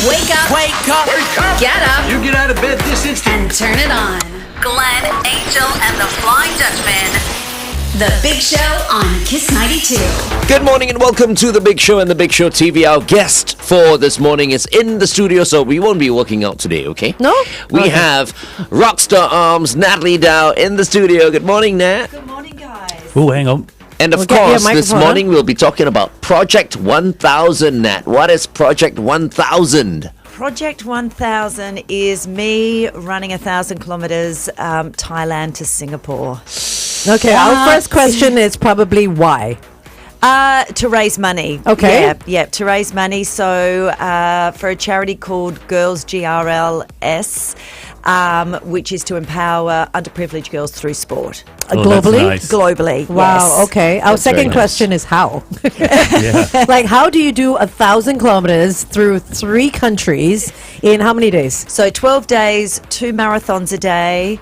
Wake up. Wake up. Wake up! Get up. You get out of bed this instant. And turn it on. Glenn, Angel, and the Flying Dutchman. The Big Show on Kiss 92. Good morning and welcome to The Big Show and The Big Show TV. Our guest for this morning is in the studio, so we won't be working out today, okay? No? We have Rockstararms, Natalie Dau in the studio. Good morning, Nat. Good morning, guys. Oh, hang on. And of We'll get your course, this microphone, morning we'll be talking about Project 1000, Nat. What is Project 1000? Project 1000 is me running 1,000 kilometers, Thailand to Singapore. Okay, our first question is probably why. To raise money. Okay. Yeah, to raise money. So for a charity called Girls GRLS, which is to empower underprivileged girls through sport. Globally? That's nice. Globally. Wow, yes. okay. Our That's very second nice. question is how? Yeah. Like, how do you do 1,000 kilometers through 3 countries in how many days? So 12 days, 2 marathons a day,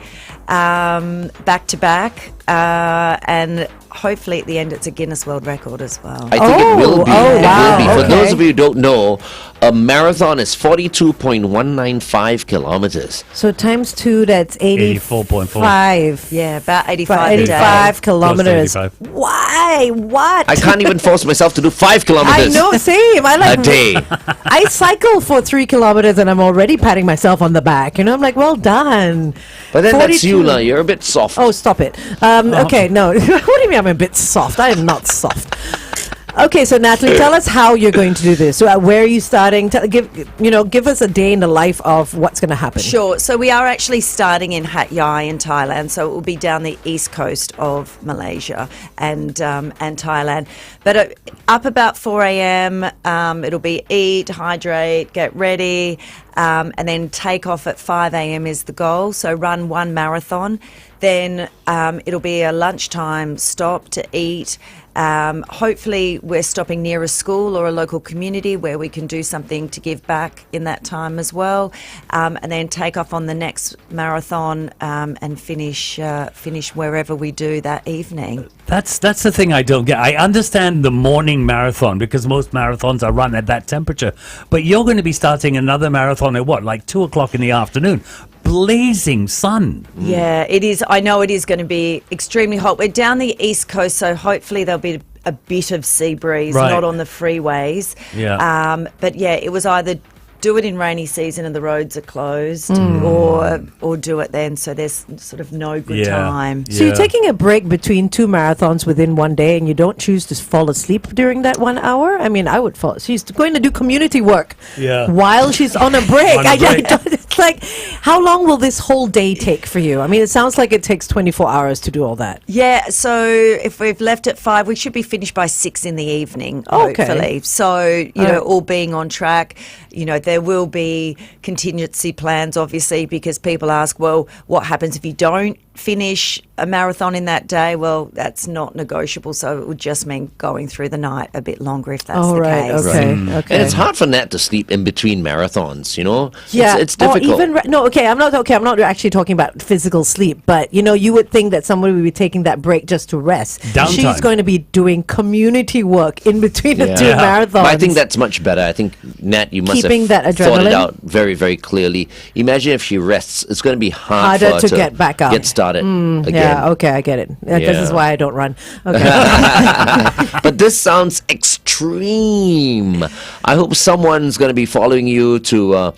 back to back, and hopefully at the end it's a Guinness World Record as well. I think it will be. Oh, It wow, will be. For okay. those of you who don't know, a marathon is 42.195 kilometers. So times 2, that's 84.4. 85. Yeah, about 85 a day. 85 kilometers. Close to 85. Why? What? I can't even force myself to do 5 I kilometers know, same. I a like day. I cycle for 3 kilometers and I'm already patting myself on the back. You know, I'm like, well done. But then that's 42. you, lah. You're a bit soft. Oh, stop it. Okay, no. What do you mean I'm a bit soft? I am not soft. Okay, so Natalie, tell us how you're going to do this. So, where are you starting? Give us a day in the life of what's going to happen. Sure. So we are actually starting in Hat Yai in Thailand. So it will be down the east coast of Malaysia and Thailand. But up about 4 a.m. It'll be eat, hydrate, get ready, and then take off at 5 a.m. is the goal. So run 1 marathon. Then it'll be a lunchtime stop to eat. Hopefully we're stopping near a school or a local community where we can do something to give back in that time as well, and then take off on the next marathon and finish wherever we do that evening. That's the thing I don't get. I understand the morning marathon because most marathons are run at that temperature. But you're going to be starting another marathon at what, like 2 o'clock in the afternoon? Blazing sun. Yeah, it is. I know it is going to be extremely hot. We're down the east coast, so hopefully there'll be a bit of sea breeze, Right. not on the freeways. Yeah. But yeah, it was either do it in rainy season and the roads are closed, or do it then, so there's sort of no good Yeah. time. So you're taking a break between 2 marathons within one day and you don't choose to fall asleep during that 1 hour? I mean, I would fall. She's going to do community work while she's on a break. On a break. It's like, how long will this whole day take for you? I mean, it sounds like it takes 24 hours to do all that. Yeah, so if we've left at 5, we should be finished by 6 in the evening, Okay. hopefully. So, you know, all being on track, you know, there will be contingency plans, obviously, because people ask, well, what happens if you don't finish a marathon in that day? Well, that's not negotiable, so it would just mean going through the night a bit longer if that's Oh, the right. case. Okay. Okay. And it's hard for Nat to sleep in between marathons, you know? Yeah, It's difficult. Or even I'm not actually talking about physical sleep, but you know, you would think that somebody would be taking that break just to rest. Downtime. She's going to be doing community work in between the 2 marathons. But I think that's much better. I think, Nat, you must Keeping have that thought it adrenaline? out very, very clearly. Imagine if she rests. It's going to be hard Harder for her to get back up. Get started again. Yeah, okay, I get it. This is Yeah. why I don't run. Okay. But this sounds extreme. I hope someone's going to be following you to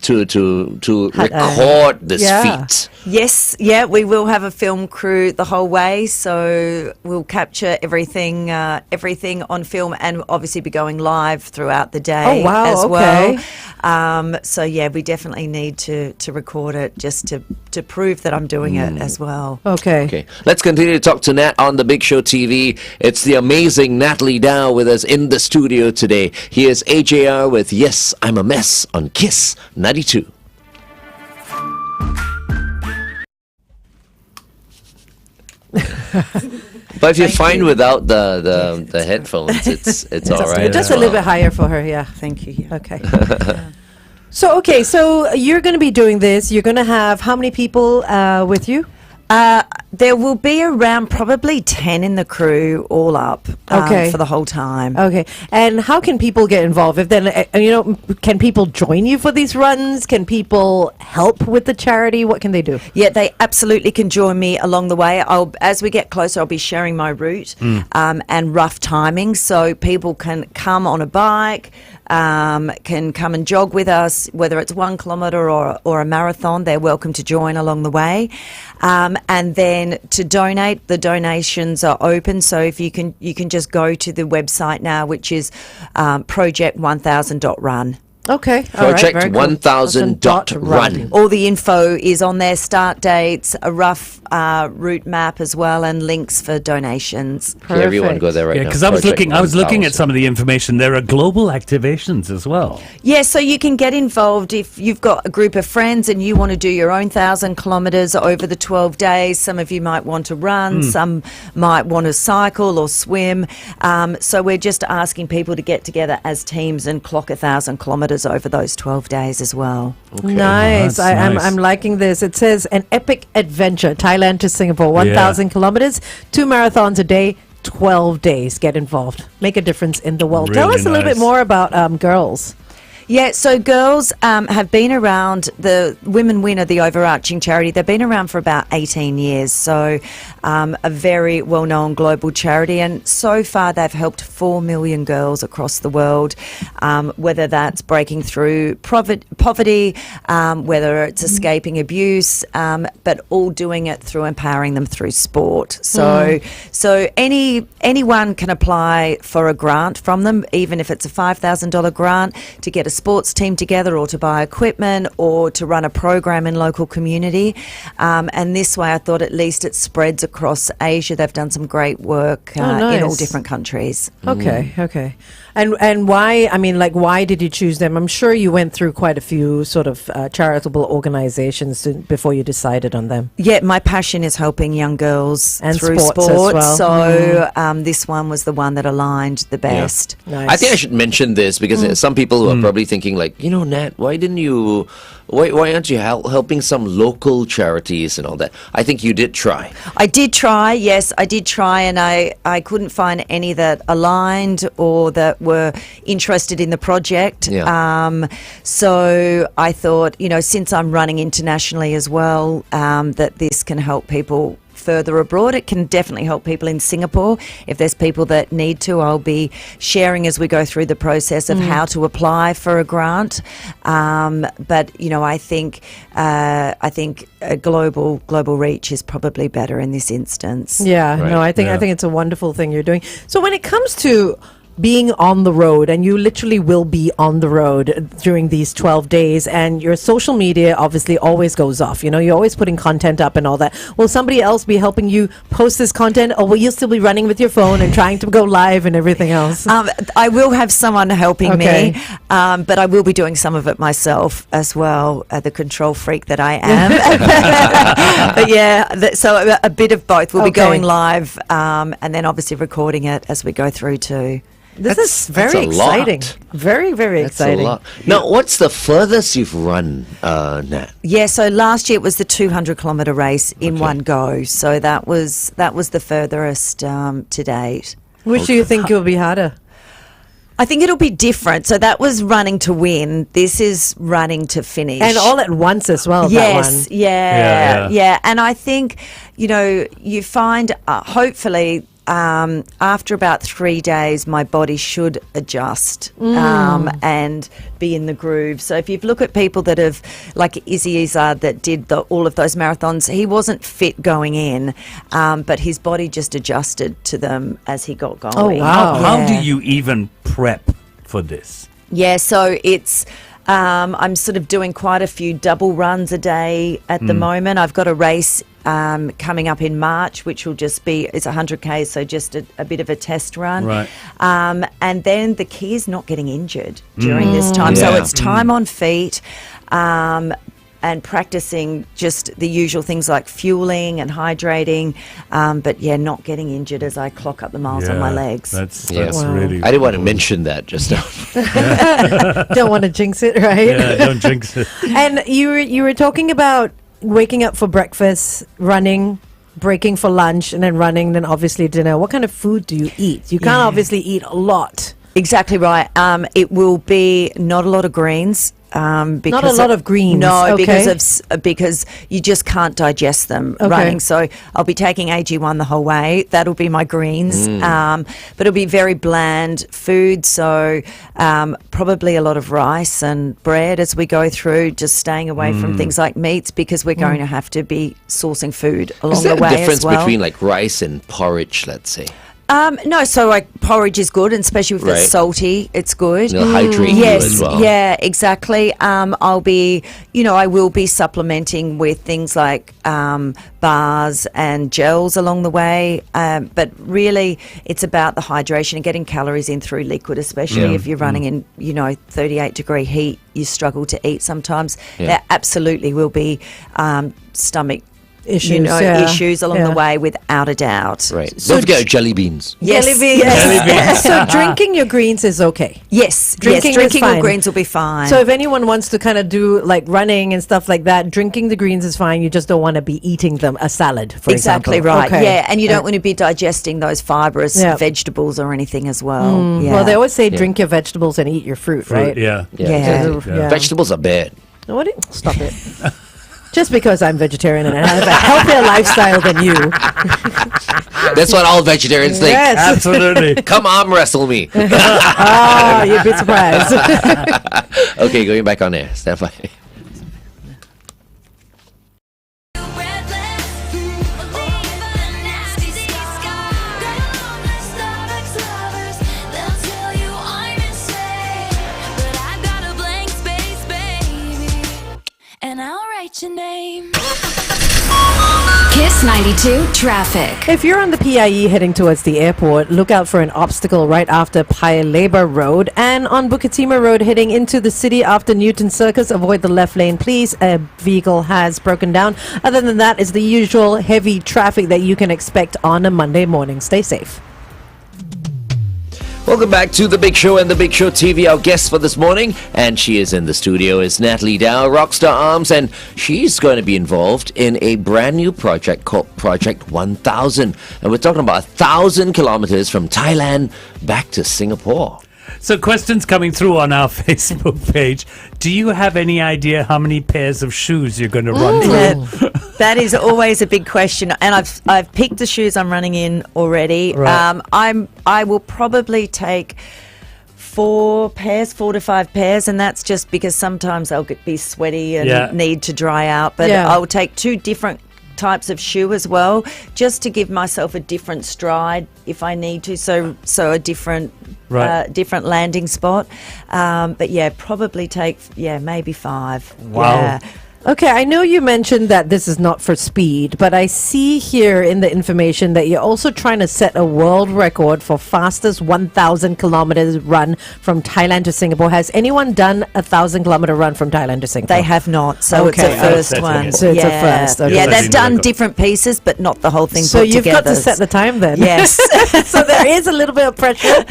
record this Yeah. feat. Yes, yeah, we will have a film crew the whole way, so we'll capture everything on film, and obviously be going live throughout the day Oh, wow, as okay. well. So yeah, we definitely need to record it just to prove that I'm doing it as well. Okay. Okay, let's continue to talk to Nat on the Big Show TV. It's the amazing Natalie Dau with us in the studio today. Here's AJR with Yes, I'm a Mess on Kiss 92. But if you're fine without the headphones, it's all right. Just as a little well. bit higher for her, yeah. Thank you. Yeah. Okay. So you're going to be doing this. You're going to have how many people with you? There will be around probably 10 in the crew all up for the whole time. Okay. And how can people get involved? If then, can people join you for these runs? Can people help with the charity? What can they do? Yeah, they absolutely can join me along the way. As we get closer, I'll be sharing my route and rough timing, so people can come on a bike, can come and jog with us, whether it's 1 kilometre or a marathon. They're welcome to join along the way. And then to donate, the donations are open. So if you can just go to the website now, which is project1000.run. Okay. Project 1000.run. All the info is on there, start dates, a rough route map as well, and links for donations. Yeah, everyone go there right now. Yeah, because I was looking at some of the information. There are global activations as well. Yeah, so you can get involved if you've got a group of friends and you want to do your own 1,000 kilometres over the 12 days. Some of you might want to run, some might want to cycle or swim. So we're just asking people to get together as teams and clock 1,000 kilometres over those 12 days as well. Okay. Nice. Oh, nice. I'm liking this. It says an epic adventure, Thailand to Singapore, 1,000 kilometers, 2 marathons a day, 12 days. Get involved. Make a difference in the world. Tell Really us a little bit nice. more about girls. Yeah, so girls have been around, the Women Win are the overarching charity. They've been around for about 18 years, so a very well-known global charity. And so far they've helped 4 million girls across the world, whether that's breaking through poverty, whether it's escaping abuse, but all doing it through empowering them through sport. So anyone can apply for a grant from them, even if it's a $5,000 grant, to get a sports team together or to buy equipment or to run a program in local community. And this way I thought at least it spreads across Asia. They've done some great work in all different countries. Okay. And why, why did you choose them? I'm sure you went through quite a few sort of charitable organizations before you decided on them. Yeah, my passion is helping young girls And through sports sport. as well. So this one was the one that aligned the best. Nice. I think I should mention this because there's some people who are probably thinking like, Nat, why aren't you helping some local charities and all that? I think you did try. I did try, yes, I did try, and I couldn't find any that aligned or that were interested in the project. Yeah. So I thought, since I'm running internationally as well, that this can help people further abroad. It can definitely help people in Singapore. If there's people that need to, I'll be sharing as we go through the process of how to apply for a grant. But I think a global reach is probably better in this instance. Yeah, Right. no, I think it's a wonderful thing you're doing. So when it comes to being on the road, and you literally will be on the road during these 12 days, and your social media obviously always goes off, you're always putting content up and all that. Will somebody else be helping you post this content, or will you still be running with your phone and trying to go live and everything else? I will have someone helping Okay. me, but I will be doing some of it myself as well, the control freak that I am. But yeah, so a bit of both. We'll be Okay. going live and then obviously recording it as we go through too. This is that's very a lot. exciting. Very, very That's exciting. a lot. Now, what's the furthest you've run, Nat? Yeah, so last year it was the 200-kilometre race in one go. So that was the furthest to date. Which do you think will be harder? I think it'll be different. So that was running to win. This is running to finish. And all at once as well, that one. Yes, yeah. And I think, you find hopefully after about 3 days, my body should adjust and be in the groove. So if you look at people that have, like Izzy Izzard that did all of those marathons, he wasn't fit going in, but his body just adjusted to them as he got going. Oh, wow. How do you even prep for this? Yeah, so it's... I'm sort of doing quite a few double runs a day at the moment. I've got a race coming up in March, which will just be, it's 100K, so just a bit of a test run. Right. And then the key is not getting injured during this time. So Yeah. it's time on feet. And practicing just the usual things like fueling and hydrating, but not getting injured as I clock up the miles on my legs. That's Wow. really. I didn't want to mention that just now. Don't want to jinx it, right? Yeah, don't jinx it. And you were talking about waking up for breakfast, running, breaking for lunch and then running, then obviously dinner. What kind of food do you eat? You can't obviously eat a lot. Exactly right. It will be not a lot of greens. Because not a lot of greens. No, okay. because you just can't digest them running. So I'll be taking AG1 the whole way. That'll be my greens. But it'll be very bland food. So probably a lot of rice and bread as we go through, just staying away from things like meats, because we're going to have to be sourcing food along the way as well. Is there a difference between like rice and porridge, let's say? No, so like porridge is good, and especially if it's salty, it's good. It'll hydrate you as well. Yeah, exactly. I will be supplementing with things like bars and gels along the way. But really, it's about the hydration and getting calories in through liquid, especially if you're running in, 38-degree heat. You struggle to eat sometimes. There absolutely will be stomach issues along the way, without a doubt. Right. So don't forget jelly beans. Yes. Jelly beans. Yes. So drinking your greens is okay. Yes. Drinking your greens will be fine. So if anyone wants to kind of do like running and stuff like that, drinking the greens is fine. You just don't want to be eating them a salad, for exactly example. right. Okay. Yeah, and you don't want to be digesting those fibrous vegetables or anything as well. Yeah. Well, they always say drink your vegetables and eat your fruit, right? Yeah. Yeah. Vegetables are bad. Stop it. Just because I'm vegetarian and I have a healthier lifestyle than you. That's what all vegetarians think. Yes. Absolutely. Come arm wrestle me. Oh, you'd be surprised. Okay, going back on air. Stand by. And I'll write your name. Kiss 92 traffic. If you're on the PIE heading towards the airport, look out for an obstacle right after Paya Lebar Road, and on Bukitima Road heading into the city after Newton Circus, avoid the left lane, please. A vehicle has broken down. Other than that, is the usual heavy traffic that you can expect on a Monday morning. Stay safe. Welcome back to The Big Show and The Big Show TV. Our guest for this morning, and she is in the studio, is Natalie Dau, Rockstararms, and she's going to be involved in a brand new project called Project 1000. And we're talking about 1,000 kilometers from Thailand back to Singapore. So questions coming through on our Facebook page. Do you have any idea how many pairs of shoes you're going to run through? That is always a big question, and I've picked the shoes I'm running in already. Right. I will probably take 4 to 5 pairs, and that's just because sometimes I'll be sweaty and need to dry out. But I'll take 2 different types of shoe as well, just to give myself a different stride if I need to. So a different different landing spot. But probably take maybe 5. Wow. Yeah. Okay, I know you mentioned that this is not for speed, but I see here in the information that you're also trying to set a world record for fastest 1,000 kilometers run from Thailand to Singapore. Has anyone done a 1,000-kilometer run from Thailand to Singapore? They have not, so Okay. it's a first one. So it's a first, okay. Yeah, Yes, they've done record. different pieces, but not the whole thing So put you've together. got to set the time then. Yes. So there is a little bit of pressure.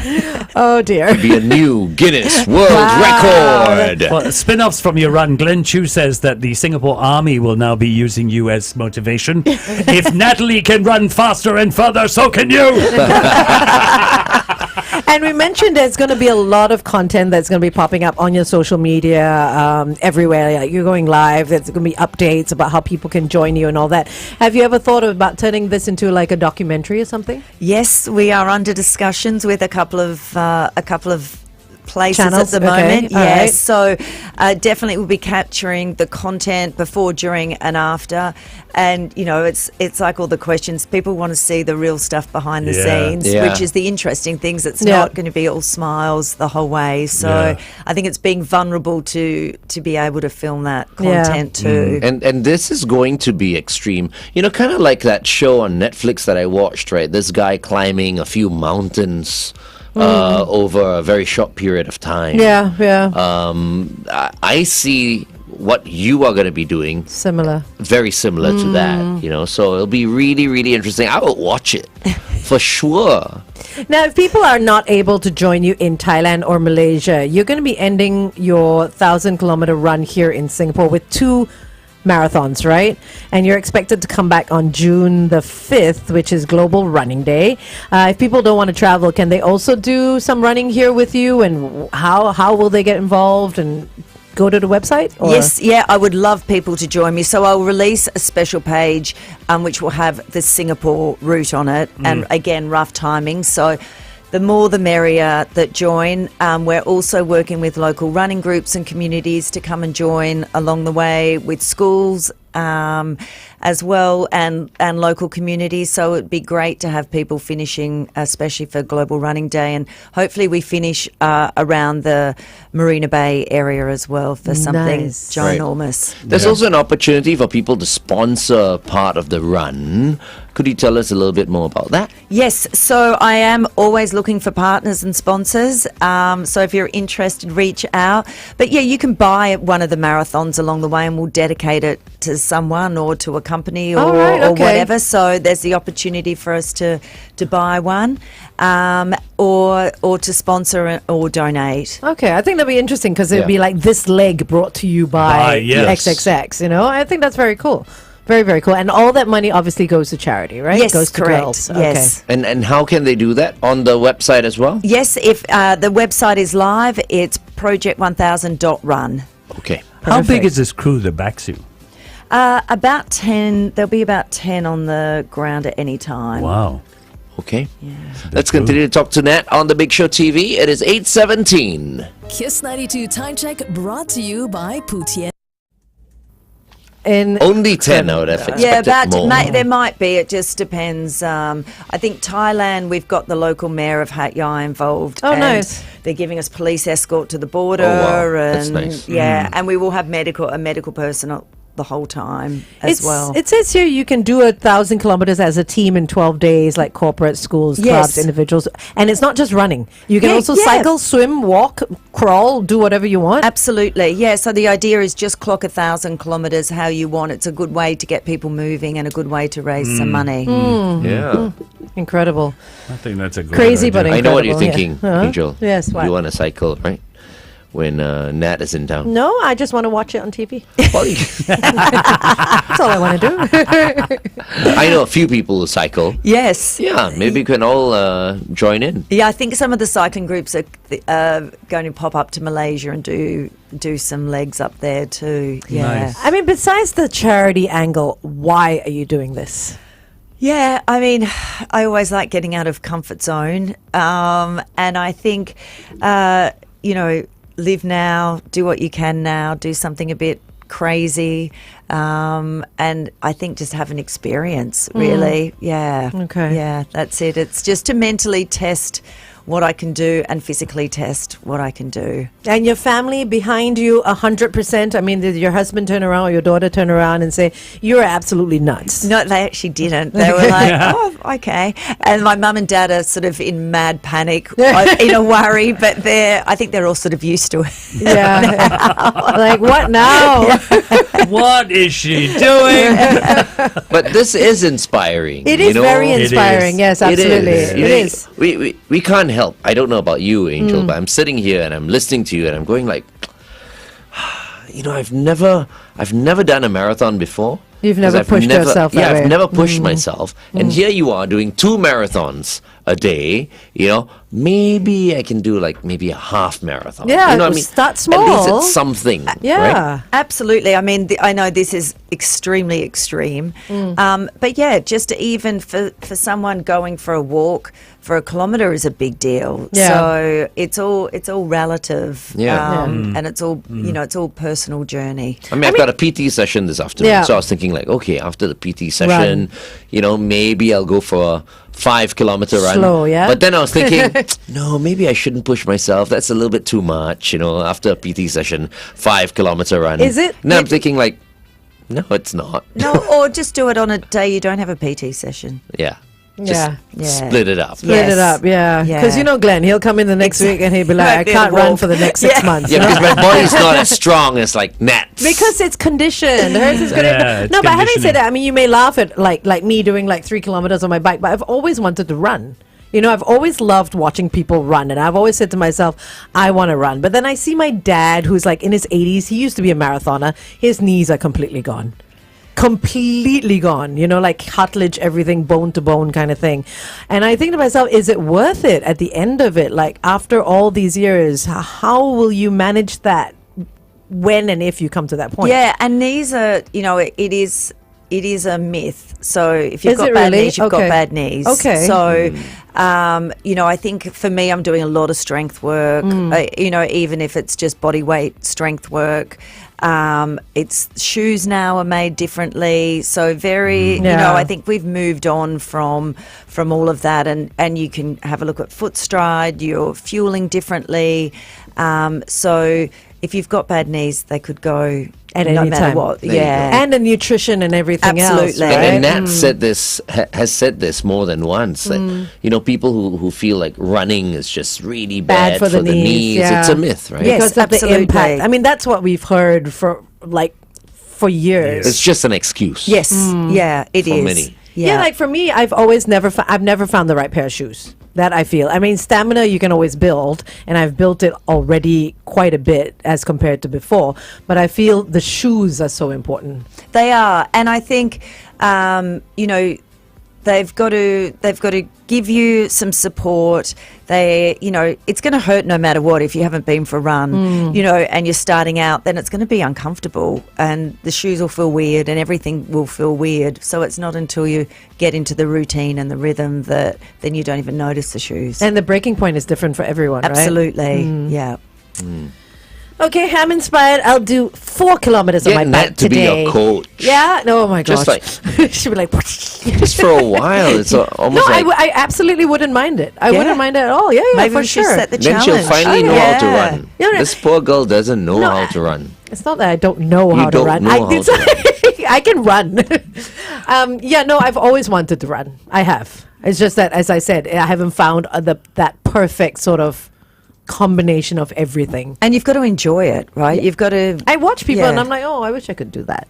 Oh dear. Be a new Guinness World Record. Well, spin-offs from your run. Glenn Chu says that the Singapore Army will now be using you as motivation. If Natalie can run faster and further, so can you. And we mentioned there's going to be a lot of content that's going to be popping up on your social media everywhere. Like you're going live. There's going to be updates about how people can join you and all that. Have you ever thought about turning this into like a documentary or something? Yes, we are under discussions with a couple of places Channels, at the okay, moment. all Yes, right. so definitely we'll be capturing the content before, during, and after. And it's like all the questions. People want to see the real stuff behind the scenes, which is the interesting things. It's not going to be all smiles the whole way. So I think it's being vulnerable to be able to film that content too. And this is going to be extreme. Kind of like that show on Netflix that I watched, right? This guy climbing a few mountains over a very short period of time. I see what you are going to be doing Similar. very similar to that, so it'll be really, really interesting. I will watch it for sure. Now, if people are not able to join you in Thailand or Malaysia, you're going to be ending your 1,000-kilometer run here in Singapore with 2 marathons, right? And you're expected to come back on June the 5th, which is Global Running Day. If people don't want to travel, can they also do some running here with you? And how will they get involved and go to the website? Or? Yes, yeah, I would love people to join me. So I'll release a special page which will have the Singapore route on it. And again, rough timing. So the more the merrier that join. We're also working with local running groups and communities to come and join along the way, with schools as well, and local communities. So it'd be great to have people finishing, especially for Global Running Day, and hopefully we finish around the Marina Bay area as well for something ginormous. There's also an opportunity for people to sponsor part of the run. Could you tell us a little bit more about that? Yes, so I am always looking for partners and sponsors. So if you're interested, reach out. But yeah, you can buy one of the marathons along the way, and we'll dedicate it to someone or to a company or whatever. So there's the opportunity for us to buy one, or to sponsor or donate. Okay, I think that'd be interesting, because it'd be like this leg brought to you by XXX. You know, I think that's very cool. Very, very cool. And all that money obviously goes to charity, right? Yes, goes to correct. girls. Yes. Okay. And how can they do that? On the website as well? Yes, if the website is live, it's project1000.run. Okay. How big is this crew that backs you? About 10. There'll be about 10 on the ground at any time. Wow. Okay. Let's continue to talk to Nat on the Big Show TV. It is 8:17. Kiss 92 Time Check brought to you by Putian. Only 10, I would have expected more. There might be. It just depends. I think Thailand, we've got the local mayor of Hat Yai involved. Oh, and nice. They're giving us police escort to the border. Oh, wow. That's And nice. yeah, and we will have a medical person the whole time as well. It says here you can do 1,000 kilometers as a team in 12 days, like corporate, schools, clubs, individuals. And it's not just running. You can also cycle, swim, walk, crawl, do whatever you want. Absolutely, yeah. So the idea is just clock 1,000 kilometres how you want. It's a good way to get people moving and a good way to raise some money. Yeah. Incredible. I think that's a great Crazy, idea. but I know what you're incredible, thinking, Angel. Yes, what? You want to cycle, right? When Nat is in town. No, I just want to watch it on TV. Well, That's all I want to do. I know a few people who cycle. Yes. Yeah, maybe we can all join in. Yeah, I think some of the cycling groups are going to pop up to Malaysia and do some legs up there too. Yeah. Nice. I mean, besides the charity angle, why are you doing this? Yeah, I mean, I always like getting out of comfort zone. And I think, live now, do what you can now, do something a bit crazy. And I think just have an experience, really. Yeah. Okay. Yeah, that's it. It's just to mentally test what I can do and physically test what I can do. And your family behind you 100%? I mean, did your husband turn around or your daughter turn around and say, you're absolutely nuts? No, they actually didn't. They were like, oh, okay. And my mum and dad are sort of in mad panic, in a worry, but I think they're all sort of used to it. Yeah. Like, what now? What is she doing? But this is inspiring. It is very inspiring. Yes, absolutely. It is. We can't help. I don't know about you, Angel, but I'm sitting here and I'm listening to you and I'm going like, I've never done a marathon before. You've never pushed yourself that way. I've never pushed myself. And here you are doing 2 marathons a day. Maybe I can do maybe a half marathon. Yeah, you know what I mean? Start small. At least it's something. Yeah. Right? Absolutely. I mean, I know this is extremely extreme. But yeah, just even for someone going for a walk for a kilometre is a big deal. Yeah. So it's all relative. Yeah. And it's all, it's all personal journey. I mean, I've got a PT session this afternoon. Yeah. So I was thinking okay, after the PT session, maybe I'll go for a 5-kilometer run. Slow, yeah? But then I was thinking, no, maybe I shouldn't push myself. That's a little bit too much, after a PT session, 5-kilometer run. Is it? Now I'm thinking no, it's not. No, or just do it on a day you don't have a PT session. Yeah. Yeah. Split it up. Split it up, yeah. Because Glenn, he'll come in the next week and he'll be like, I can't run for the next 6 months. Yeah, because my body's not as strong as Nat's. Because it's conditioned. Hers is good. Yeah, it's no, but having said conditioning. that, I mean, you may laugh at like me doing 3 kilometers on my bike, but I've always wanted to run. You know, I've always loved watching people run, and I've always said to myself, I want to run. But then I see my dad, who's like in his 80s. He used to be a marathoner. His knees are completely gone. Completely gone, you know, like cartilage, everything, bone to bone kind of thing. And I think to myself, is it worth it at the end of it? Like, after all these years, how will you manage that when and if you come to that point? Yeah, and knees are, you know, it is a myth. So if you've Is got it bad really? knees, you've Okay. got bad knees. Okay. So, you know, I think for me, I'm doing a lot of strength work, you know, even if it's just body weight strength work. It's shoes now are made differently. So very, you know, I think we've moved on from all of that, and you can have a look at foot stride, you're fueling differently. So if you've got bad knees, they could go At no any matter time. what. There you Yeah. And the nutrition and everything else. Absolutely. right? And Nat said this, has said this more than once. That, you know, people who feel like running is just really bad, for the knees. yeah. It's a myth, right? Yes, Because of the absolutely. impact. I mean, that's what we've heard for years. It's just an excuse. Yes. Yeah, it is. For many. Yeah, like for me, I've always I've never found the right pair of shoes. That I feel. I mean, stamina you can always build, and I've built it already quite a bit as compared to before. But I feel the shoes are so important. They are, and I think you know, they've got to give you some support. They, you know, it's going to hurt no matter what if you haven't been for a run, you know, and you're starting out. Then it's going to be uncomfortable, and the shoes will feel weird, and everything will feel weird. So it's not until you get into the routine and the rhythm that then you don't even notice the shoes. And the breaking point is different for everyone, right? Absolutely, yeah. Okay, I'm inspired. I'll do 4 kilometers on Get my Nat back to be today. your coach. Yeah? No, oh my gosh. Just she'll be like... Just for a while. It's almost No, like... I absolutely wouldn't mind it. I Yeah. wouldn't mind it at all. Yeah, Maybe for we should sure. set the then challenge. she'll finally know how to Yeah. run. Yeah, no. This poor girl doesn't know how to run. It's not that I don't know how to don't run. know how to I can run. Yeah, no, I've always wanted to run. I have. It's just that, as I said, I haven't found that perfect sort of combination of everything. And you've got to enjoy it, right? You've got to. I watch people Yeah. and I'm like, oh, I wish I could do that.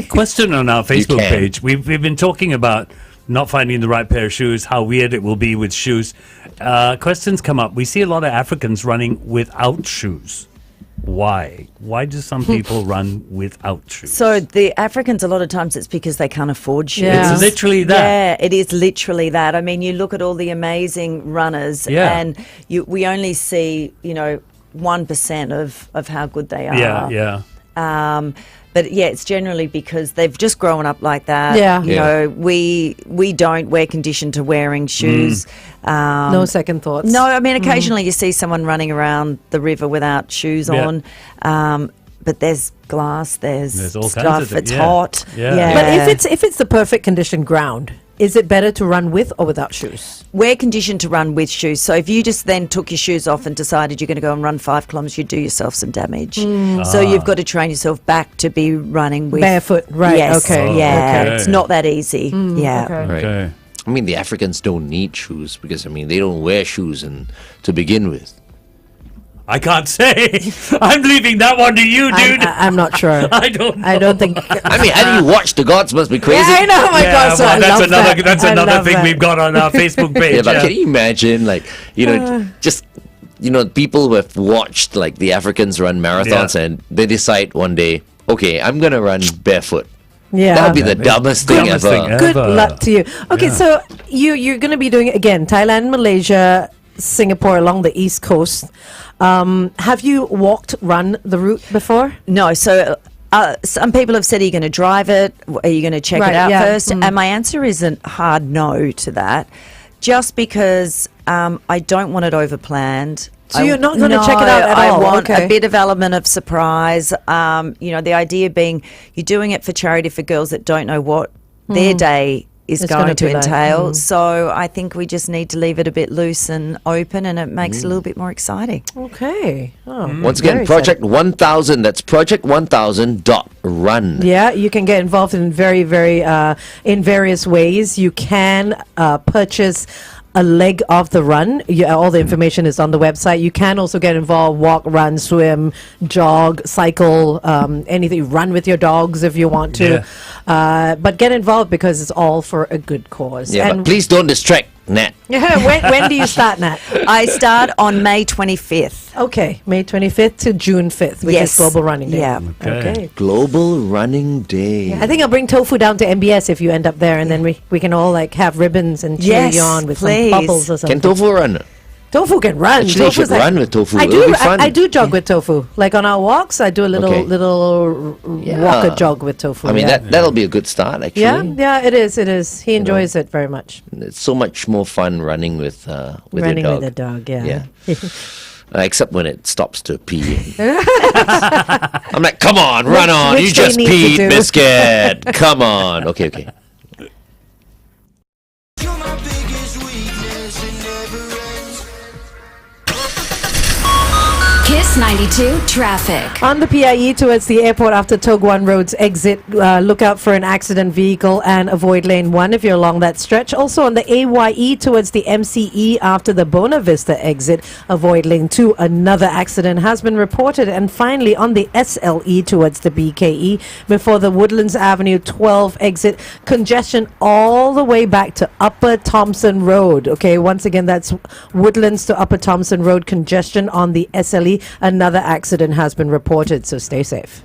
Question on our Facebook can. page. We've been talking about not finding the right pair of shoes, how weird it will be with shoes. Questions come up. We see a lot of Africans running without shoes. Why? Why do some people run without shoes? So the Africans, a lot of times it's because they can't afford shoes. Yeah. It's literally that. Yeah, it is literally that. I mean, you look at all the amazing runners, Yeah. and we only see, you know, 1% of how good they are. Yeah, yeah. But yeah, it's generally because they've just grown up like that. Yeah. You know, we don't. We're conditioned to wearing shoes. No second thoughts. No, I mean, occasionally you see someone running around the river without shoes Yeah. on. But there's glass, There's all kinds stuff, of it, it's yeah. hot. Yeah. But if it's the perfect conditioned ground, is it better to run with or without shoes? We're conditioned to run with shoes. So if you just then took your shoes off and decided you're going to go and run 5 kilometres, you'd do yourself some damage. So you've got to train yourself back to be running with Barefoot, right? Yes, Okay. yeah, Okay. it's not that easy. Yeah. okay. Right. Okay. I mean, the Africans don't need shoes because, I mean, they don't wear shoes to begin with. I can't say. I'm leaving that one to you, dude. I'm not sure. I don't know. I don't think. I mean, how do you watch The Gods Must Be Crazy? Yeah, I know. Oh my Yeah, God, so well, I that's love another that. that's I another love thing that. we've got on our Facebook page. Yeah, but can you imagine, like, you know, just, you know, people who have watched, like, the Africans run marathons Yeah. and they decide one day, okay, I'm going to run barefoot. Yeah. That would be the dumbest thing Dumbest ever. thing ever. Good luck to you. Okay, so you're going to be doing it again, Thailand, Malaysia, Singapore, along the East Coast. Have you run the route before? No, so some people have said, are you going to drive it? Are you going to check Right, it out yeah. first? And my answer is a hard no to that, just because I don't want it overplanned. So you're not gonna check it out at I all? want Okay. a bit of element of surprise. You know, the idea being you're doing it for charity for girls that don't know what their day is It's going gonna to be like, entail. So I think we just need to leave it a bit loose and open, and it makes it a little bit more exciting. Okay. Oh, Once very again, Project 1000, that's project1000.run. Yeah, you can get involved in in various ways. You can purchase a leg of the run. All the information is on the website. You can also get involved, walk, run, swim, jog, cycle, anything. Run with your dogs if you want to. But get involved because it's all for a good cause. Yeah, And but please don't distract Nat. when do you start, Nat? I start on May 25th. Okay, May 25th to June 5th, which is Global Running Day. Yeah. Okay. Global Running Day. I think I'll bring tofu down to MBS if you end up there, and then we can all like have ribbons and cheer Yes, you on with please. some bubbles or something. Can tofu run? Tofu can run. Actually, you should Tofu's run with tofu. I It'll do. be fun. I do jog with tofu. Like on our walks, I do a little Yeah. walker jog with tofu. I mean, yeah. that'll be a good start, actually. Yeah, it is. It is. He enjoys it very much. It's so much more fun running with Running your dog. with a dog, yeah. Except when it stops to pee. I'm like, come on, run on. which You they just need to peed, do. biscuit. Come on. Okay. Kiss 92 traffic. On the PIE towards the airport after Toguan Road's exit, look out for an accident vehicle and avoid lane 1 if you're along that stretch. Also on the AYE towards the MCE after the Bona Vista exit, avoid lane 2. Another accident has been reported. And finally on the SLE towards the BKE before the Woodlands Avenue 12 exit, congestion all the way back to Upper Thompson Road. Okay, once again, that's Woodlands to Upper Thompson Road, congestion on the SLE. Another accident has been reported, so stay safe.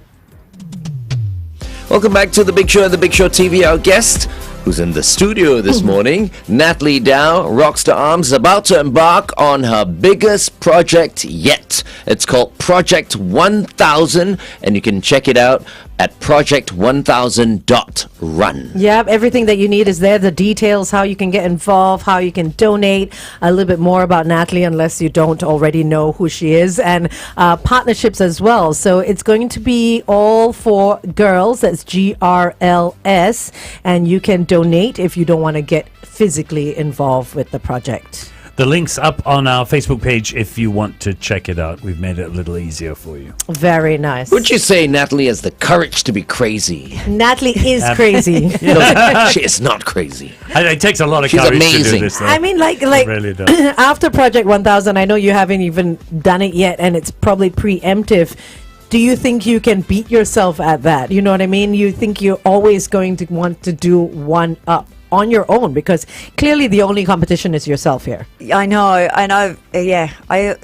Welcome back to The Big Show and The Big Show TV. Our guest, who's in the studio this morning, Natalie Dau, Rockstararms, is about to embark on her biggest project yet. It's called Project 1000, and you can check it out at project1000.run. Yeah, everything that you need is there. The details, how you can get involved, how you can donate, a little bit more about Natalie, unless you don't already know who she is, and partnerships as well. So it's going to be all for girls. That's GRLS, and you can donate if you don't want to get physically involved with the project. The link's up on our Facebook page if you want to check it out. We've made it a little easier for you. Very nice. Would you say Natalie has the courage to be crazy? Natalie is crazy. No, she is not crazy. It takes a lot of She's courage to amazing. do this, though. I mean, like It really does. after Project 1000, I know you haven't even done it yet, and it's probably preemptive. Do you think you can beat yourself at that? You know what I mean? You think you're always going to want to do one up on your own, because clearly the only competition is yourself here. I know. Yeah, I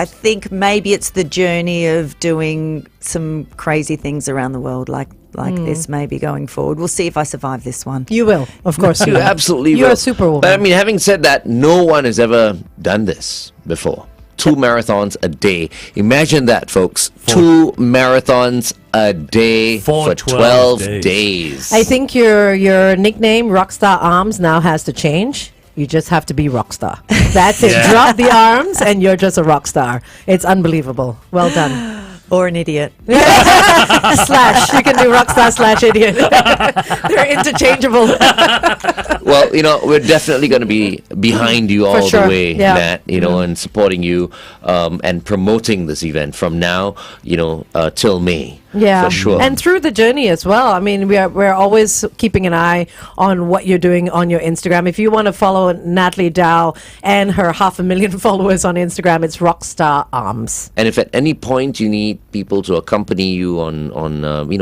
think maybe it's the journey of doing some crazy things around the world, like this, maybe going forward. We'll see if I survive this one. You will, of course. You absolutely You're will. a superwoman. But I mean, having said that, no one has ever done this before. 2 marathons a day. Imagine that, folks. 2 marathons a day for 12 days. I think your nickname, Rockstararms, now has to change. You just have to be Rockstar. That's it. Yeah. Drop the arms and you're just a rock star. It's unbelievable. Well done. Or an idiot. Slash. You can do Rockstar / idiot. They're interchangeable. Well, we're definitely going to be behind you all sure. the way, Yeah. Nat, and supporting you and promoting this event from now, till May. Yeah, for sure. And through the journey as well. I mean, we're always keeping an eye on what you're doing on your Instagram. If you want to follow Natalie Dau and her 500,000 followers on Instagram, it's Rockstararms. And if at any point you need people to accompany you on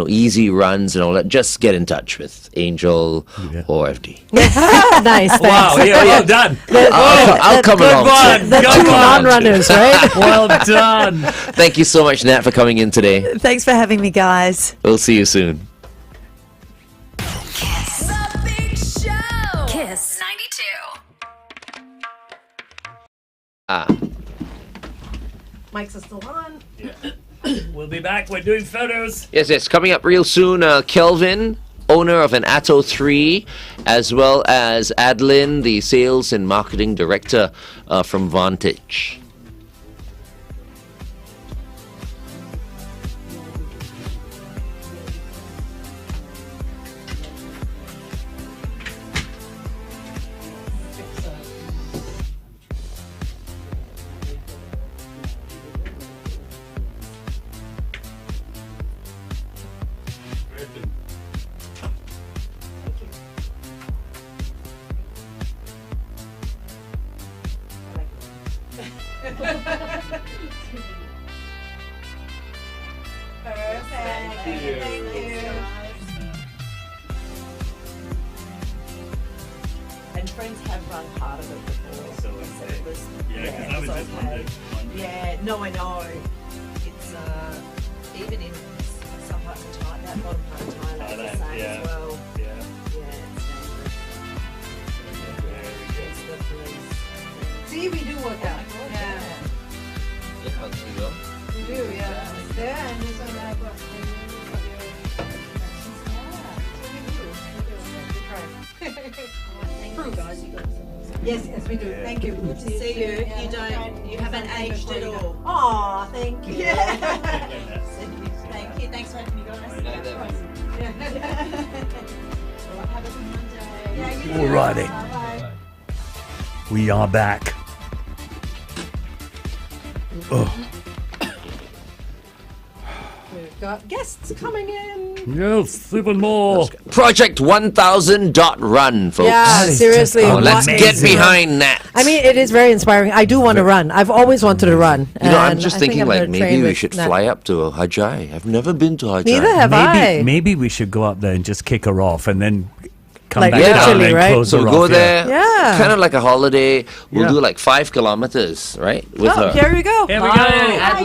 easy runs and all that, just get in touch with Angel or FD. Nice. Thanks. Wow, yeah, well done. I'll come Good along. one. The Good two one. non-runners, right? Well done. Thank you so much, Nat, for coming in today. Thanks for having me, guys. We'll see you soon. Kiss. The Big Show. Kiss. 92. Mics are still on. We'll be back. We're doing photos. Yes. Coming up real soon, Kelvin, owner of an Atto 3, as well as Adelene, the sales and marketing director from Vantage. And friends have run part of it before. So it was, Yeah, 'cause I was just okay. Yeah, no, I know. It's even in some parts of Thailand, that bottom part of Thailand, the same as well. Yeah. Yeah, it's dangerous. It's the police. See, we do work out. Yeah. We do, yeah. It's there and it's on that book. Yes, yes, we do. Thank you. Good to see you. You haven't aged at all. Oh, thank you. Thank you. Thanks for having me, guys. Have a good Monday. Yeah, you too. Alrighty. Bye. We are back. We've got guests coming in. Yes, even more. Project 1000.run, folks. Yeah, seriously. Oh, let's what- get behind that. I mean, it is very inspiring. I do want to run. I've always wanted to run. You know, I'm and just I think thinking I'm like gonna maybe train we with should Nat. fly up to Hajai. I've never been to Hajai. Neither have I. Maybe we should go up there and just kick her off and then come Like back down literally, and right? close So her we go off. there, Yeah. kind of like a holiday. We'll Yeah. do like 5 kilometers, right? With Oh, her. here we go. Here we Hi, go.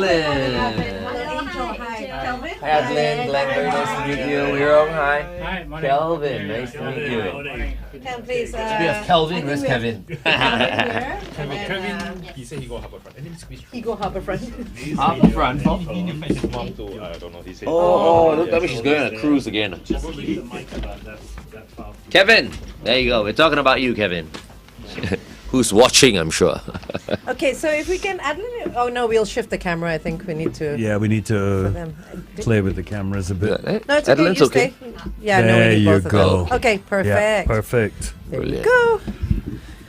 Adelene. Kelvin. Hi, Adelene. Glenn, very nice to meet you. We're hi. Kelvin, nice to meet you. Can please. Yes, Kelvin. Where's Kevin? Kevin, he said he go harbour front. And then squeeze He go harbour front. Up the front. He need to fetch his mom to, I don't know, he said. Oh, look, that means she's going on a cruise again. Kevin, there you go. We're talking about you, Kevin. Who's watching, I'm sure. Okay, so if we can add. Oh no, we'll shift the camera. I think we need to. Yeah, we need to Them. play with the cameras a bit. No, it's okay. Adeline's You okay. stay. Yeah, no, There we need you both go. of them. Okay, perfect. Yeah, perfect. There you Brilliant. go.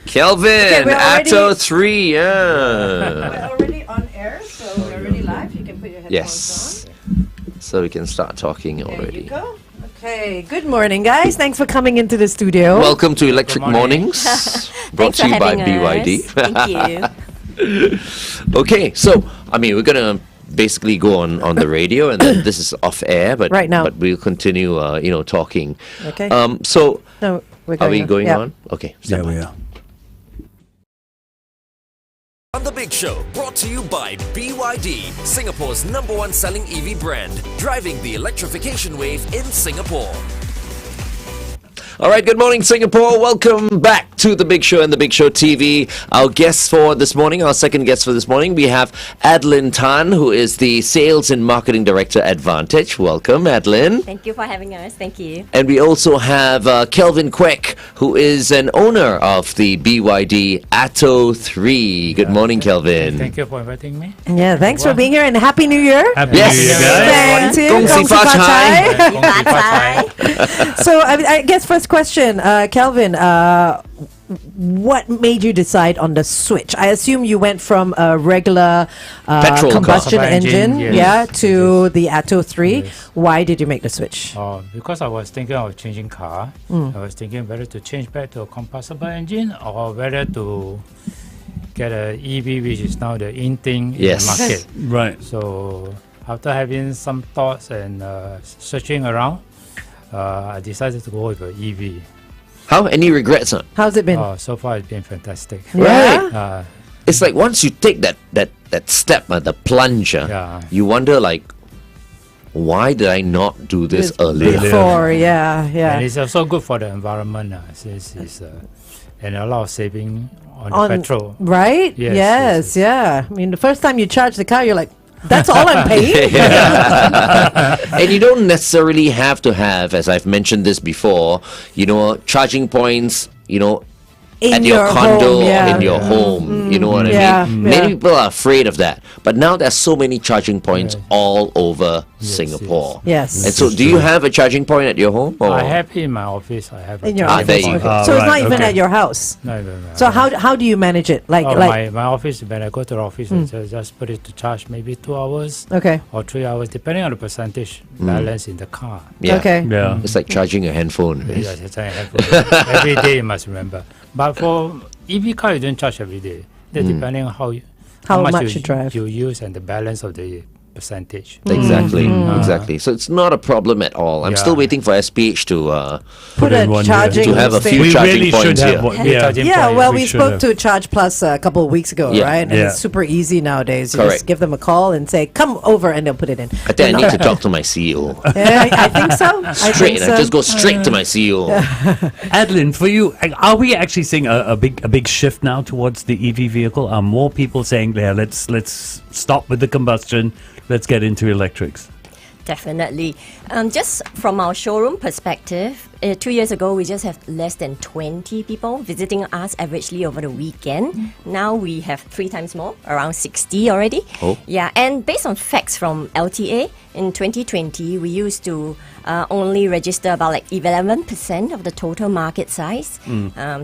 Kelvin, we're already- Atto 3, yeah. We're already on air, so we're already live. You can put your headphones Yes. So we can start talking on. There already. you go. Okay, good morning, guys. Thanks for coming into the studio. Welcome to Electric Mornings, brought to you by BYD. Thank you. Okay, so I mean we're gonna basically go on the radio, and then this is off air, but Right now. but we'll continue, talking. Okay. So No, we're are we on. going Yeah. on? Okay. Yeah, stand by. we are. On The Big Show, brought to you by BYD, Singapore's #1 selling EV brand, driving the electrification wave in Singapore. All right, good morning, Singapore. Welcome back to The Big Show and The Big Show TV. Our guest for this morning, our second guest for this morning, we have Adelene Tan, who is the Sales and Marketing Director at Vantage. Welcome, Adelene. Thank you for having us. Thank you. And we also have Kelvin Kweck, who is an owner of the BYD Atto 3. Good morning, Kelvin. Thank you for inviting me. Yeah, thanks for being here and Happy New Year. Happy Yes. New Year, guys. Thanks. Gong xi fa chai. So I guess first question, Kelvin, what made you decide on the switch? I assume you went from a regular Petrol car. combustion engine, Yes. yeah, to the Atto 3. Yes. Why did you make the switch? Because I was thinking of changing car. I was thinking whether to change back to a combustible engine or whether to get a EV, which is now the in thing Yes. in the market. Right. So after having some thoughts and searching around, I decided to go with an EV. How? Any regrets? Huh? How's it been? So far it's been fantastic. Yeah? Uh, It's like once you take that step, the plunge, Yeah. you wonder like, why did I not do this earlier? Before, yeah, And yeah. it's also good for the environment, since it's and a lot of saving on On- the petrol. Right? Yes, Yes, yes, yes. yeah. I mean, the first time you charge the car, you're like, that's all I'm paying? And you don't necessarily have to have, as I've mentioned this before, charging points, In at your condo home, yeah. or in your home. You know what I yeah, mean? yeah. Many people are afraid of that. But now there's so many charging points Yes. all over Singapore. Yes. And so do you have a charging point at your home? Or? I have it in my office. I have a In your Ah, office. there you okay. go. So it's not Right, even okay. at your house. No. So how do you manage it? Like my office, when I go to the office, I just put it to charge maybe 2 hours okay. or 3 hours, depending on the percentage balance in the car. Yeah. Okay. Yeah. It's like charging a handphone. Right? Yes, it's a handful. Every day you must remember. But for EV car, you don't charge every day. That depending on how How much you drive. you use and the balance of the percentage. Exactly, exactly. So it's not a problem at all. I'm still waiting for SPH to Put in a one charging to have a station. few charging points here. Yeah, well, we should spoke have. to Charge Plus a couple of weeks ago, Yeah. right? And Yeah. it's super easy nowadays. You Correct. just give them a call and say, "Come over," and they'll put it in. I think I need to talk to my CEO. Yeah, I think so. I Straight, think so. I just go straight to my CEO. Adeline, for you, are we actually seeing a big shift now towards the EV vehicle? Are more people saying, "Yeah, let's stop with the combustion, let's get into electrics"? Definitely. Just from our showroom perspective, 2 years ago, we just have less than 20 people visiting us averagely over the weekend. Now we have 3 times more, around 60 already. Oh. Yeah, and based on facts from LTA, in 2020, we used to only register about like 11% of the total market size.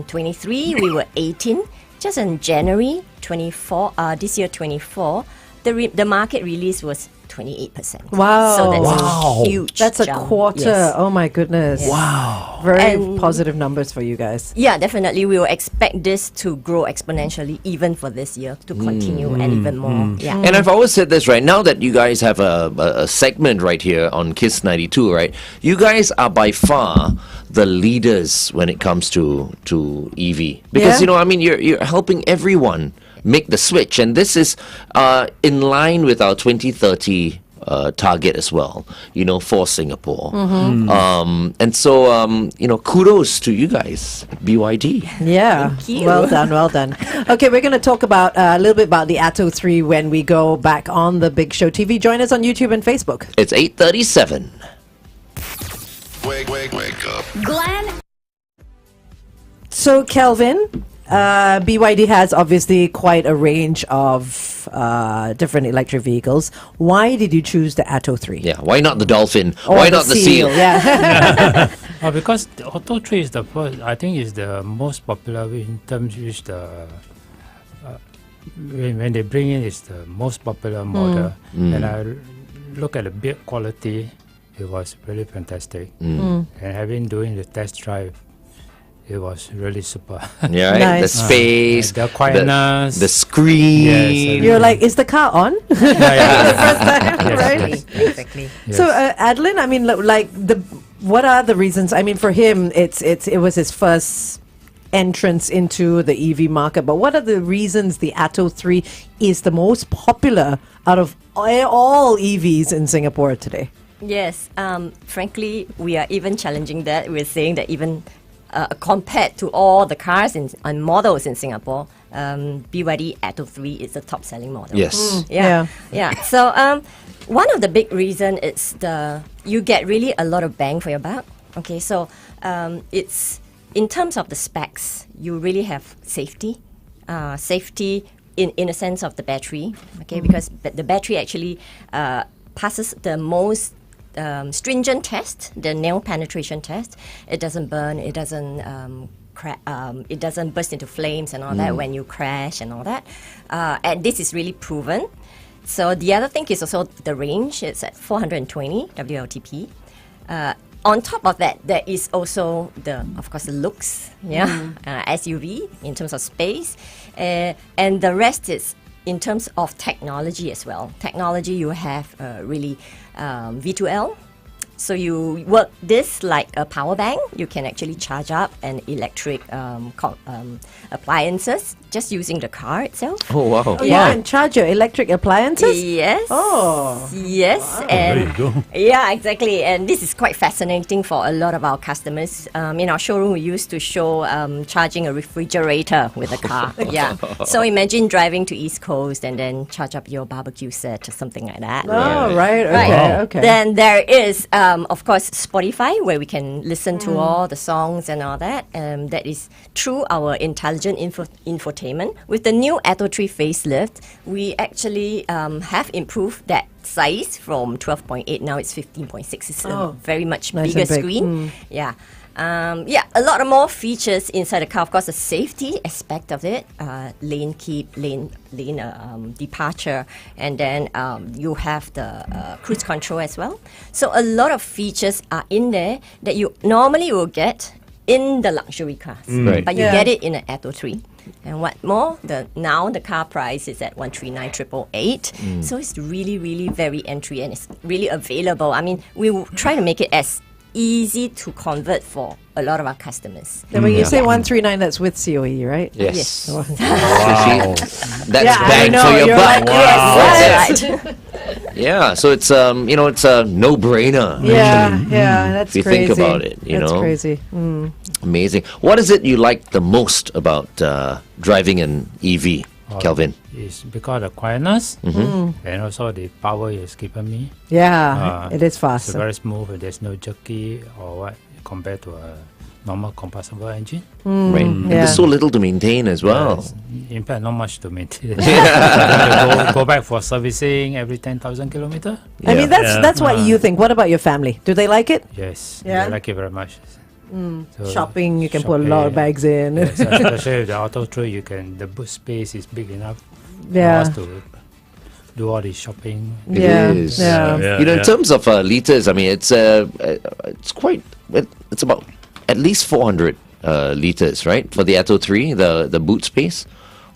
23, we were 18. Just in January 24, this year 24, the market release was 28%. Wow. So that's Wow. a huge That's a jump. quarter. Yes. Oh my goodness. Yes. Wow. Very And- positive numbers for you guys. Yeah, definitely. We will expect this to grow exponentially even for this year to continue and even more. Yeah. And I've always said this, right? Now that you guys have a segment right here on Kiss 92, right? You guys are by far the leaders when it comes to EV. Because, Yeah. I mean, you're helping everyone make the switch. And this is in line with our 2030 target as well, for Singapore. And so, kudos to you guys, BYD. Yeah. Thank you. Well done, well done. Okay, we're going to talk about a little bit about the Atto 3 when we go back on the Big Show TV. Join us on YouTube and Facebook. It's 8:37. Wake up. Glenn So, Kelvin, BYD has obviously quite a range of different electric vehicles. Why did you choose the Atto 3? Yeah, why not the Dolphin? Or Why not the seal? Yeah. Because the Auto 3 is the first, I think is the most popular in terms which the when they bring in it's the most popular model. And I look at the build quality, it was really fantastic. And having doing the test drive, it was really super. Yeah, right? Nice. The space, the quietness. the screen. Yes, You're like, is the car on? Right? Exactly. So, Adeline, I mean, what are the reasons? I mean, for him, it was his first entrance into the EV market. But what are the reasons the Atto 3 is the most popular out of all EVs in Singapore today? Yes. Frankly, we are even challenging that. We're saying that even compared to all the cars and models in Singapore, BYD Atto 3 is the top selling model. Yes. Yeah. So one of the big reason is you get really a lot of bang for your buck. Okay, so it's in terms of the specs, you really have safety. Safety in a sense of the battery. Okay, because the battery actually passes the most stringent test, the nail penetration test. It doesn't burn. It doesn't it doesn't burst into flames and all that when you crash and all that. And this is really proven. So the other thing is also the range. It's at 420 WLTP. On top of that, there is also of course, the looks. SUV in terms of space, and the rest is in terms of technology as well. Technology, you have really V2L. So you work this like a power bank. You can actually charge up an electric appliances just using the car itself. Oh, wow. Oh, you can charge your electric appliances? Yes. Oh. Yes. There you And go. yeah, exactly. And this is quite fascinating for a lot of our customers. In our showroom, we used to show charging a refrigerator with a car. Yeah. So imagine driving to East Coast and then charge up your barbecue set or something like that. Oh, right. Okay. Right. Okay. Then there is, of course, Spotify, where we can listen to all the songs and all that. That is through our intelligent infotainment. With the new Atto 3 facelift, we actually have improved that size from 12.8. Now it's 15.6. It's a very much Nice bigger and big. screen. Yeah. A lot of more features inside the car. Of course, the safety aspect of it, lane keep, lane departure, and then you have the cruise control as well. So a lot of features are in there that you normally will get in the luxury cars, Right. but you get it in an Atto 3. And what more, now the car price is at 139,888. So it's really, really very entry, and it's really available. I mean, we try to make it as easy to convert for a lot of our customers. And when you say 139, that's with COE, right? Yes. Wow. That's Yeah, I bang know, for your you're buck. like, Yes, that's right. Yeah, so it's it's a no-brainer. Yeah, yeah, that's if you crazy. think about it, you that's know. crazy. Amazing. What is it you like the most about driving an EV, Kelvin? It's because the quietness and also the power it's given me. Yeah, it is It's fast. very smooth. There's no jerky or what compared to a normal combustible engine. Right. And yeah. there's so little to maintain as well. Yes. In fact, not much to maintain. go back for servicing every 10,000 kilometer. I mean, that's what you think. What about your family? Do they like it? Yes, Yeah? I like it very much. So Shopping, you can put a lot of bags in. Yes, especially with the Auto 3, the boot space is big enough Yeah. for us to do all the shopping. It Yeah, is. yeah. In terms of liters, I mean, it's about at least 400 liters, right? For the Atto 3, the boot space,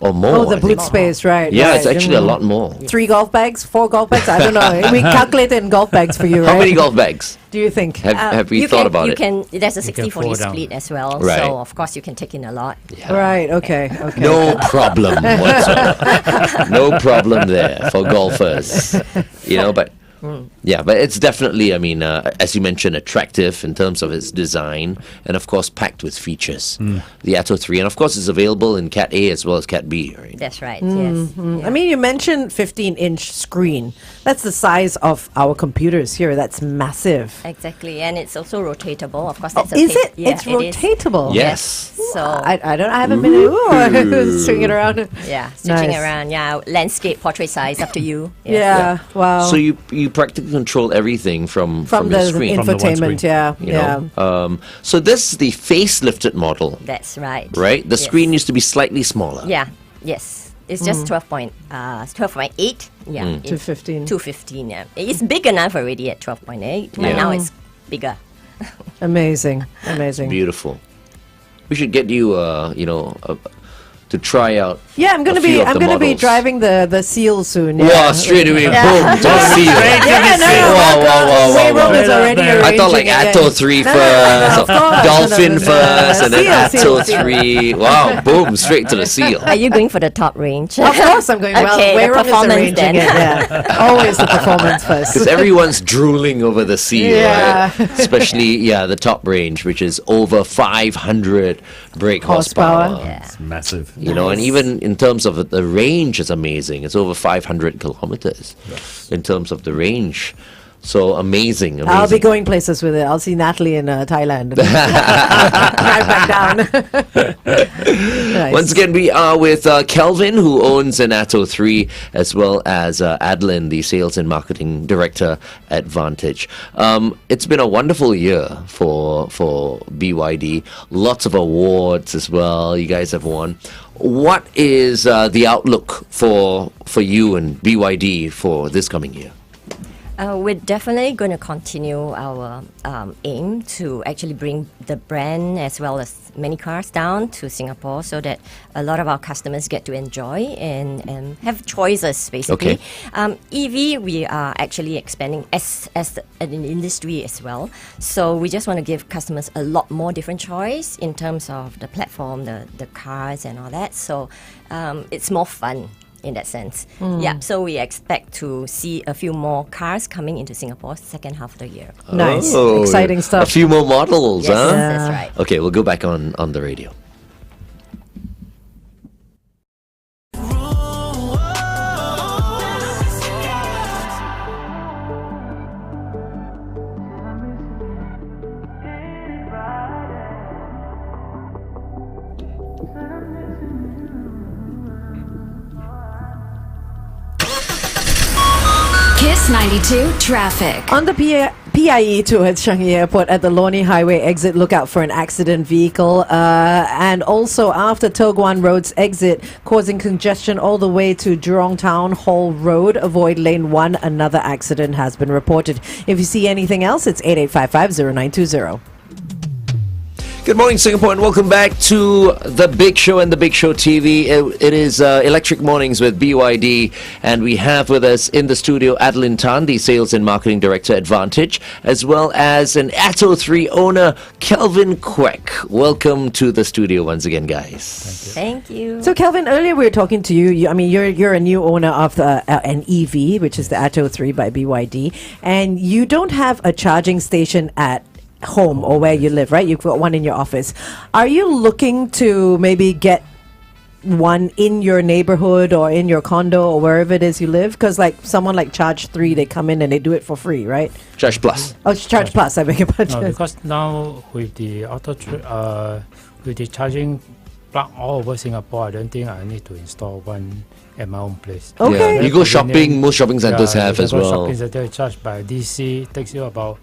or more. Oh, the I boot think. space, right. Yeah, right. it's actually a lot more. 3 golf bags? 4 golf bags? I don't know. We calculate it in golf bags for you, right? How many golf bags do you think? have we You thought can- about you it? Can, there's a You can 60-40 fold down. split as well. Right. So, of course, you can take in a lot. Right, okay. No problem whatsoever. No problem there for golfers. But yeah, but it's definitely, I mean, as you mentioned, attractive in terms of its design, and of course packed with features. The Atto 3, and of course it's available in Cat A as well as Cat B, right? That's right, yes. I mean, you mentioned 15-inch screen. That's the size of our computers here. That's massive. Exactly, and it's also rotatable. Of course, that's Is it? Yeah, It's it is. rotatable. Yes. So, I haven't been swinging it around. yeah, switching Nice. around. Yeah, landscape, portrait size, up to you. Yes. Yeah, wow. So you practically control everything from from your the screen. From the one infotainment, screen. yeah, you yeah. know? So this is the facelifted model, That's right. right? The Yes. screen used to be slightly smaller. Yeah, yes. It's just 12.8. Yeah. To 15. 215, yeah. It's big enough already at 12.8, but Yeah. now it's bigger. Amazing, amazing. Beautiful. We should get you, to try out. Yeah, I'm gonna a few be of the be models. driving the Seal soon. Wow, Yeah. straight away, boom, to the seal. Yeah, no, Wow. Wayroom is already I I thought like arranging it, Atto yeah. 3 No, first, of course. Dolphin No. first, and then Seal, Atto seal. 3. Wow, boom, straight to the seal. Are you going for the top range? Of course, I'm going. Okay, Well, the Wayroom is performance arranging then. it. Yeah, always the performance first. Because everyone's drooling over the seal, Yeah. right? Especially, the top range, which is over 500 brake horsepower. Horsepower. It's massive. And even in terms of the range is amazing. It's over 500 kilometers in terms of the range. So amazing. I'll be going places with it. I'll see Natalie in Thailand. Drive back down. Nice. Once again, we are with Kelvin, who owns an Atto 3, as well as Adelene, the sales and marketing director at Vantage. It's been a wonderful year for BYD. Lots of awards as well. You guys have won. What is the outlook for you and BYD for this coming year? We're definitely going to continue our aim to actually bring the brand as well as many cars down to Singapore so that a lot of our customers get to enjoy and have choices, basically. EV, we are actually expanding as an industry as well. So we just want to give customers a lot more different choice in terms of the platform, the cars and all that. So it's more fun in that sense. Yeah, so we expect to see a few more cars coming into Singapore second half of the year. Nice. Oh, Exciting A stuff. few more models, Yes, huh? that's right. Okay, we'll go back on the radio. Kiss 92 traffic. On the PIE towards Changi Airport at the Lornie Highway exit, look out for an accident vehicle. And also after Toh Guan Road's exit, causing congestion all the way to Jurong Town Hall Road. Avoid lane 1. Another accident has been reported. If you see anything else, it's 8855-0920. Good morning, Singapore, and welcome back to The Big Show and The Big Show TV. It is Electric Mornings with BYD, and we have with us in the studio Adelene Tan, the Sales and Marketing Director at Vantage, as well as an Atto 3 owner, Kelvin Kweck. Welcome to the studio once again, guys. Thank you. So, Kelvin, earlier we were talking to you. I mean, you're a new owner of an EV, which is the Atto 3 by BYD, and you don't have a charging station at home or where you live, right? You've got one in your office. Are you looking to maybe get one in your neighborhood or in your condo or wherever it is you live? Because like someone like Charge 3, they come in and they do it for free, right? Charge Plus. Oh, it's Charge Plus, I beg your pardon. No, because now with the with the charging plug all over Singapore, I don't think I need to install one at my own place. Okay. Yeah. You go shopping, most shopping centers have as well. Shopping center charged by DC, takes you about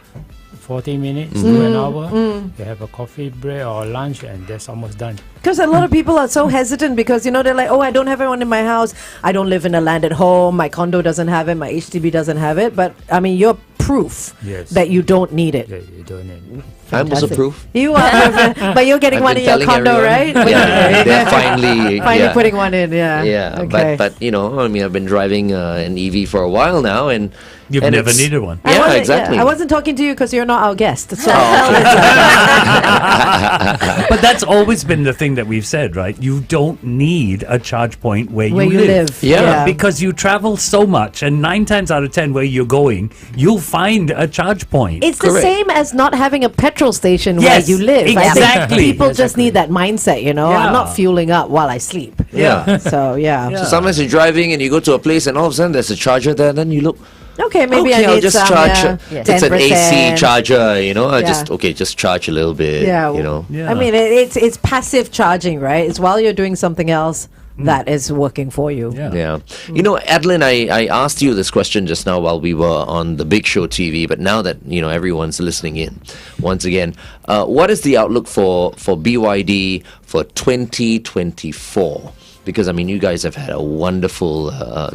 40 minutes to an hour. You have a coffee break or lunch and that's almost done. Because a lot of people are so hesitant because, you know, they're like, oh, I don't have one in my house. I don't live in a landed home. My condo doesn't have it. My HDB doesn't have it. But, I mean, you're proof that you don't need it. Yeah, you don't need it. I'm also proof. You are, but you're getting one in your condo, right? Yeah, they're finally putting one in, yeah. Yeah, Okay. but you know, I mean, I've been driving an EV for a while now, and You've and never it's- needed one. Yeah, exactly. I wasn't talking to you because you're not our guest. So But that's always been the thing that we've said, right? You don't need a charge point where you live. Yeah. Because you travel so much, and 9 times out of 10 where you're going, you'll find a charge point. it's the Correct. same as not having a petrol station Yes, where you live. I think exactly. people just need that mindset, you know. Yeah. I'm not fueling up while I sleep. Yeah. So, yeah. Yeah. So sometimes you're driving and you go to a place and all of a sudden there's a charger there, and then you look. Okay, maybe okay, I I'll need just some, charge. yeah, It's an 10%. AC charger, you know. I Yeah. just charge a little bit. Yeah, you know. Yeah. I mean, it's passive charging, right? It's while you're doing something else that is working for you. Yeah. Yeah. You know, Adeline, I asked you this question just now while we were on the Big Show TV, but now that, you know, everyone's listening in, once again, what is the outlook for BYD for 2024? Because, I mean, you guys have had a wonderful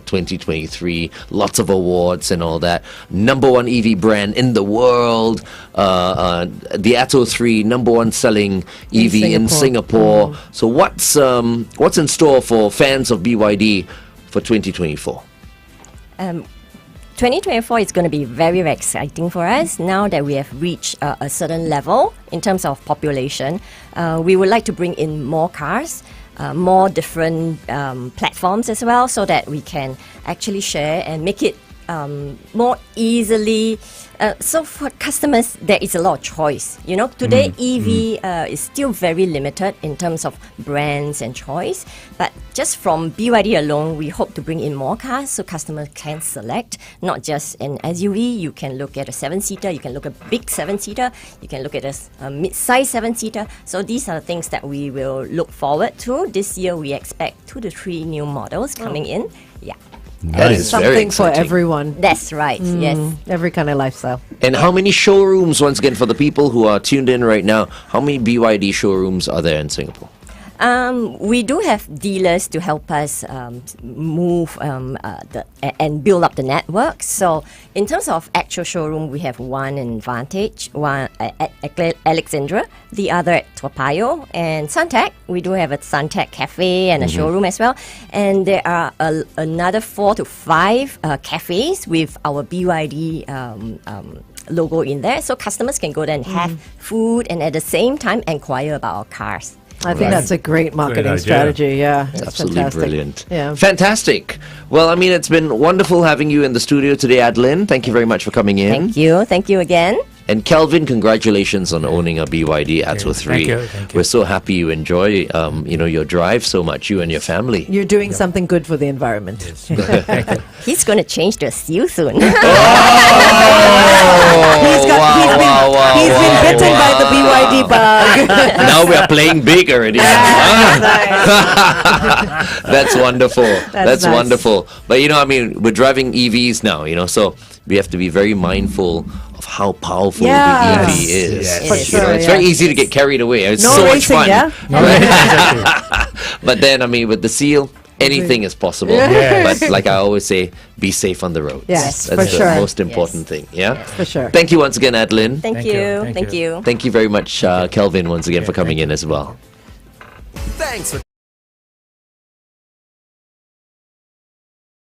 2023, lots of awards and all that. #1 EV brand in the world. The Atto 3, #1 selling EV in Singapore. So what's in store for fans of BYD for 2024? 2024 is going to be very, very exciting for us now that we have reached a certain level in terms of population. We would like to bring in more cars, more different platforms as well, so that we can actually share and make it more easily. So for customers, there is a lot of choice. You know, today EV is still very limited in terms of brands and choice. But just from BYD alone, we hope to bring in more cars so customers can select not just an SUV. You can look at a 7-seater. You can look at a big 7-seater. You can look at a mid-size 7-seater. So these are the things that we will look forward to. This year, we expect 2 to 3 new models coming in. Yeah. That is very Something for exciting. everyone. That's right. Yes. Every kind of lifestyle. And how many showrooms, once again, for the people who are tuned in right now, how many BYD showrooms are there in Singapore? We do have dealers to help us move and build up the network. So in terms of actual showroom, we have one in Vantage, one at Alexandra, the other at Toa Payoh, and Suntec. We do have a Suntec cafe and a showroom as well. And there are another 4 to 5 cafes with our BYD logo in there. So customers can go there and have food and at the same time inquire about our cars. I think that's a great marketing idea. strategy. Yeah, it's Absolutely fantastic. brilliant. Yeah. Fantastic. Well, I mean, it's been wonderful having you in the studio today, Adeline. Thank you very much for coming in. Thank you. Thank you again. And Kelvin, congratulations on owning a BYD Atto 3. Thank you. We're so happy you enjoy, your drive so much, you and your family. You're doing something good for the environment. He's going to change to a seal soon. He's been bitten by the BYD bug. Now we are playing big already. That's wonderful. That's nice. wonderful. But, we're driving EVs now, so we have to be very mindful of how powerful the EV is. Yes. For You know, sure, it's very yeah. easy to get carried away. It's No so much racing, fun. yeah? But then, with the seal, anything is possible. Yes. But like I always say, be safe on the road. Yes, That's for the sure. most important thing. Yeah. For sure. Thank you once again, Adelene. Thank Thank you. you. Thank you. Thank you very much, Kelvin, once again for coming in as well. Thanks for